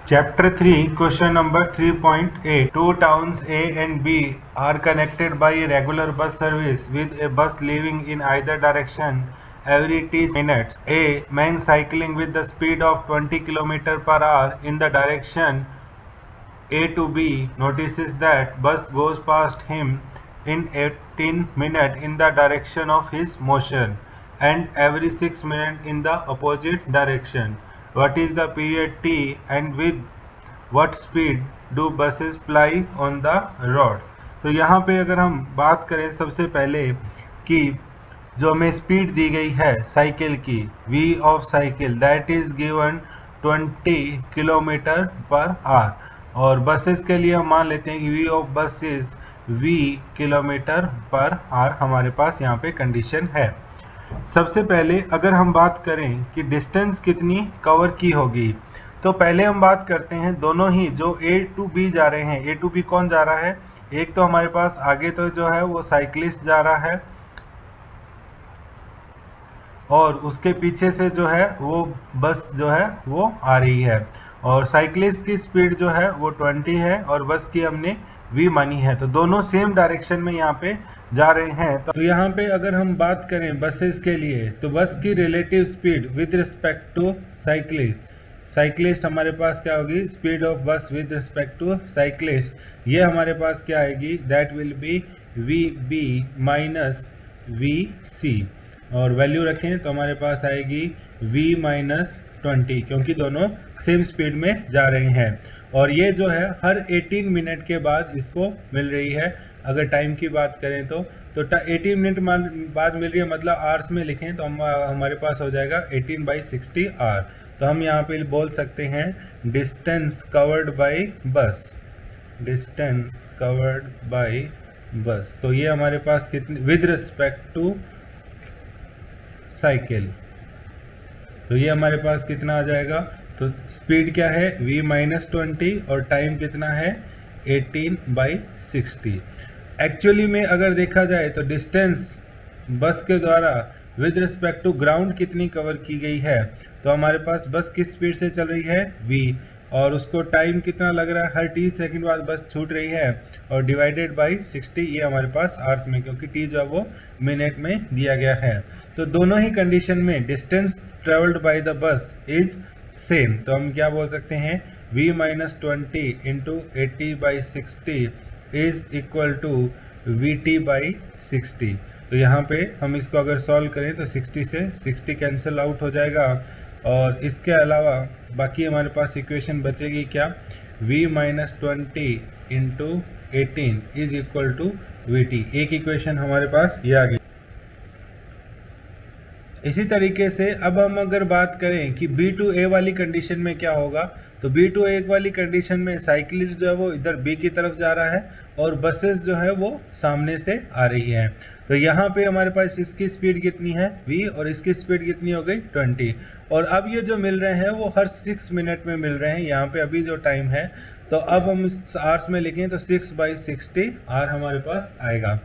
Chapter 3, question number 3.8. Two towns A and B are connected by a regular bus service with a bus leaving in either direction every t minutes. A man cycling with the speed of 20 km per hour in the direction A to B notices that bus goes past him in 18 minutes in the direction of his motion and every 6 minutes in the opposite direction. What is the period t and with what speed do buses ply on the road? तो यहाँ पे अगर हम बात करें सबसे पहले कि जो हमें स्पीड दी गई है साइकिल की v of cycle that is given 20 kilometre per hour और बसेस के लिए हम मान लेते हैं कि v ऑफ बस is v kilometre per hour हमारे पास यहाँ पे कंडीशन है। सबसे पहले अगर हम बात करें कि डिस्टेंस कितनी कवर की होगी तो पहले हम बात करते हैं दोनों ही जो A टू B जा रहे हैं। A टू B कौन जा रहा है? एक तो हमारे पास आगे तो जो है वो साइकिलिस्ट जा रहा है और उसके पीछे से जो है वो बस जो है वो आ रही है और साइकिलिस्ट की स्पीड जो है वो 20 है और बस की हमने v मानी है। तो दोनों सेम डायरेक्शन में यहाँ पे जा रहे हैं। तो यहाँ पे अगर हम बात करें बसेस के लिए तो बस की relative speed with respect to cyclist हमारे पास क्या होगी? Speed of bus with respect to cyclist ये हमारे पास क्या आएगी? That will be VB minus VC और वैल्यू रखें तो हमारे पास आएगी v माइनस 20 क्योंकि दोनों सेम स्पीड में जा रहे हैं और ये जो है हर 18 मिनट के बाद इसको मिल रही है। अगर टाइम की बात करें तो 18 मिनट बाद मिल रही है मतलब आवर्स में लिखें तो हमारे पास हो जाएगा 18/60 आवर। तो हम यहाँ पे बोल सकते हैं डिस्टेंस कवर्ड बाय बस तो ये हमारे पास कितनी विद रिस्पेक्ट टू साइकिल तो ये हमारे पास कितना आ जाएगा? तो स्पीड क्या है? v माइनस 20 और टाइम कितना है? 18/60। एक्चुअली में अगर देखा जाए तो डिस्टेंस बस के द्वारा विद रिस्पेक्ट टू ग्राउंड कितनी कवर की गई है तो हमारे पास बस किस स्पीड से चल रही है? v और उसको टाइम कितना लग रहा है? हर t सेकंड बाद बस छूट रही है और डिवाइडेड बाय 60 ये हमारे पास आवर्स में क्योंकि t जो है वो मिनट में दिया गया है। तो दोनों ही कंडीशन में distance travelled by the bus is same. तो हम क्या बोल सकते हैं? v minus 20 into 80/60 is equal to VT/60। तो यहाँ पे हम इसको अगर सॉल्व करें तो 60 से 60 कैंसिल आउट हो जाएगा और इसके अलावा बाकी हमारे पास इक्वेशन बचेगी क्या? v minus 20 into 18 is equal to VT। एक इक्वेशन हमारे पास ये आ गई। इसी तरीके से अब हम अगर बात करें कि B टू A वाली कंडीशन में क्या होगा तो B टू A वाली कंडीशन में साइकिलिस्ट जो है वो इधर B की तरफ जा रहा है और बसेस जो है वो सामने से आ रही है। तो यहाँ पे हमारे पास इसकी स्पीड कितनी है? v और इसकी स्पीड कितनी हो गई? 20 और अब ये जो मिल रहे हैं वो हर 6 मिनट में मिल रहे हैं। यहाँ पे अभी जो टाइम है तो अब हम इस आवर्स में लिखें तो 6/60 आवर हमारे पास आएगा।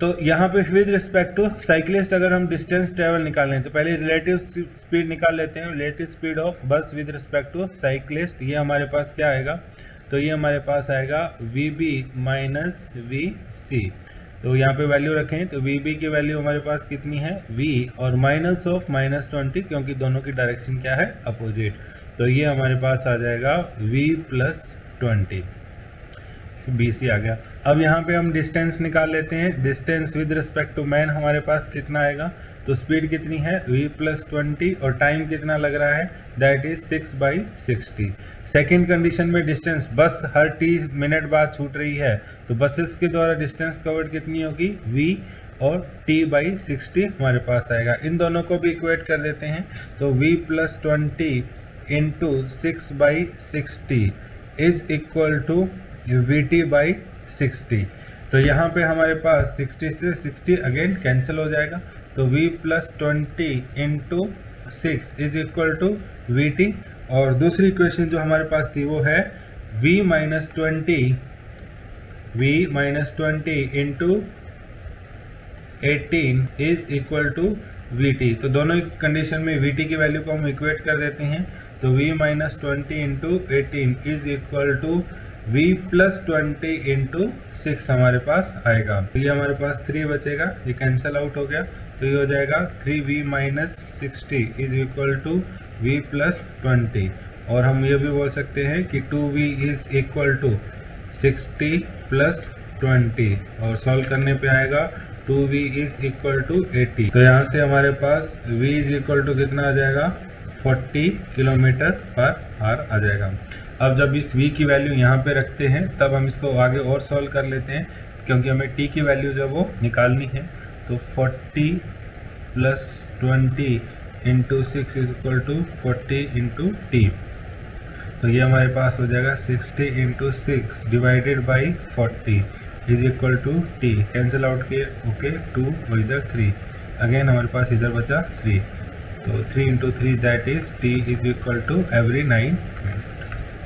तो यहाँ पे विद रिस्पेक्ट टू साइकिलिस्ट अगर हम डिस्टेंस ट्रेवल निकालें तो पहले रिलेटिव स्पीड निकाल लेते हैं। Relative speed of bus with respect to cyclist ये हमारे पास क्या आएगा? तो ये हमारे पास आएगा VB माइनस VC। तो यहाँ पे वैल्यू रखें तो VB की वैल्यू हमारे पास कितनी है? v और माइनस ऑफ माइनस 20 क्योंकि दोनों की डायरेक्शन क्या है? अपोजिट। तो ये हमारे पास आ जाएगा v+20 BC आ गया। अब यहाँ पे हम डिस्टेंस निकाल लेते हैं। Distance with respect to man हमारे पास कितना आएगा? तो स्पीड कितनी है? v+20 और टाइम कितना लग रहा है? That is 6/60। सेकेंड कंडीशन में डिस्टेंस बस हर t मिनट बाद छूट रही है तो बसेस के द्वारा डिस्टेंस कवर्ड कितनी होगी? v और t/60 हमारे पास आएगा। इन दोनों को भी इक्वेट कर देते हैं तो v+20 into 6/60 is equal to VT/60। तो यहाँ पे हमारे पास 60 से 60 अगेन कैंसिल हो जाएगा तो v+20 into 6 is equal to VT और दूसरी इक्वेशन जो हमारे पास थी वो है v minus 20 into 18 is equal to VT। तो दोनों कंडीशन में VT की वैल्यू को हम इक्वेट कर देते हैं तो v minus 20 into 18 is equal to v plus 20 into 6 हमारे पास आएगा। तो ये हमारे पास 3 बचेगा, ये कैंसिल आउट हो गया, तो ये हो जाएगा 3v minus 60 is equal to v plus 20। और हम ये भी बोल सकते हैं कि 2v is equal to 60 plus 20, और सॉल्व करने पे आएगा 2v इज इक्वल टू 80। तो यहाँ से हमारे पास v इज इक्वल टू कितना आ जाएगा, 40 किलोमीटर पर आवर आ जाएगा। अब जब इस v की वैल्यू यहाँ पे रखते हैं तब हम इसको आगे और सॉल्व कर लेते हैं, क्योंकि हमें t की वैल्यू जब वो निकालनी है। तो 40 plus 20 into 6 is equal to 40 into t. तो ये हमारे पास हो जाएगा 60 into 6 divided by 40 is equal to t. Cancel out किए, ओके, 2 और इधर 3, अगेन हमारे पास इधर बचा 3। तो 3 into 3 that is t is equal to every 9 minute.